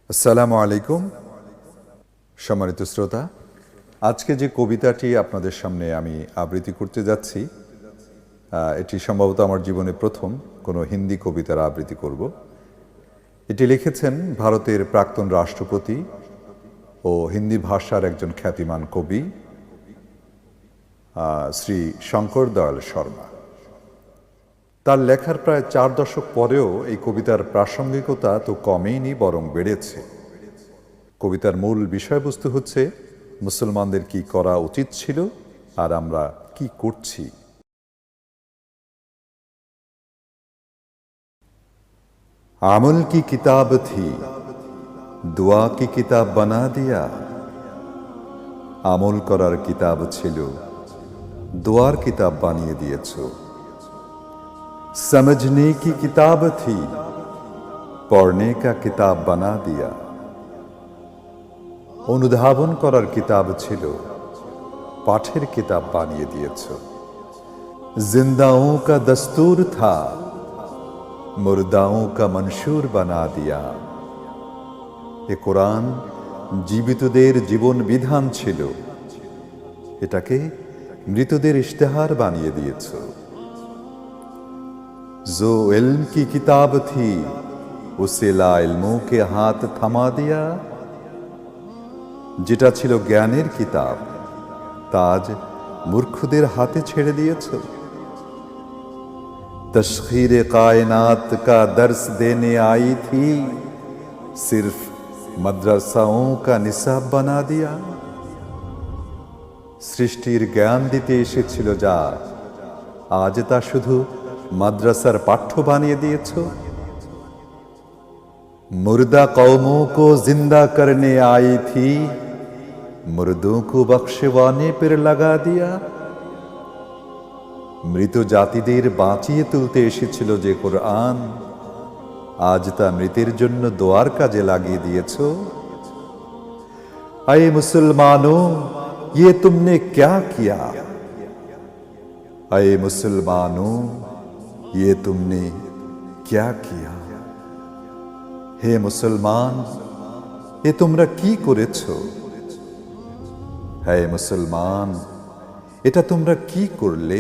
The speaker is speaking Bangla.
আসসালামু আলাইকুম সম্মানিত শ্রোতা, আজকে যে কবিতাটি আপনাদের সামনে আমি আবৃত্তি করতে যাচ্ছি, এটি সম্ভবত আমার জীবনে প্রথম কোনো হিন্দি কবিতার আবৃত্তি করব। এটি লিখেছেন ভারতের প্রাক্তন রাষ্ট্রপতি ও হিন্দি ভাষার একজন খ্যাতিমান কবি শ্রী শঙ্কর দয়াল শর্মা। তার লেখার প্রায় 4 দশক পরেও এই কবিতার প্রাসঙ্গিকতা তো কমেইনি, বরং বেড়েছে। কবিতার মূল বিষয়বস্তু হচ্ছে মুসলমানদের কি করা উচিত ছিল আর আমরা কি করছি। আমল কি কিতাব থি, দুয়া কি কিতাব বানা দিয়া। আমল করার কিতাব ছিল, দোয়ার কিতাব বানিয়ে দিয়েছ। समझने की किताब थी, পড়নে কা কিতাব বানা দিয়া। অনুধাবন করার কিতাব ছিল, পাঠের কিতাব বানিয়ে দিয়েছ। जिंदाओं का दस्तूर था, मुर्दाओं का मंशूर बना दिया। এ কোরআন জীবিতদের জীবন বিধান ছিল, এটাকে মৃতদের ইশতেহার বানিয়ে দিয়েছ। जो इल्म की किताब थी, उसे ला इल्मों के हाथ थमा दिया। যেটা ছিল জ্ঞানের কিতাব, তাজ মূর্খদের হাতে ছেড়ে দিয়েছ। तश्खीर कायनात का दर्स देने आई थी, सिर्फ मदरसाओं का निसाब बना दिया। সৃষ্টির জ্ঞান দিতে এসেছিল যা, আজ তা শুধু মাদ্রাসার পাঠ্য বানিয়ে দিয়েছ। मुर्दा कौमों को जिंदा करने आई थी, मुर्दों को बख्शवाने पर लगा दिया। মৃত জাতিদের বাঁচিয়ে তুলতে এসেছিল যে কোরআন, আজ তা মৃতের জন্য দোয়ার কাজে লাগিয়ে দিয়েছ। আয়ে মুসলমানো, ये तुमने क्या किया। আয়ে মুসলমানো, ये तुमने क्या किया। হে মুসলমান, এ তোমরা কি করেছ। হে মুসলমান, এটা তোমরা কি করলে।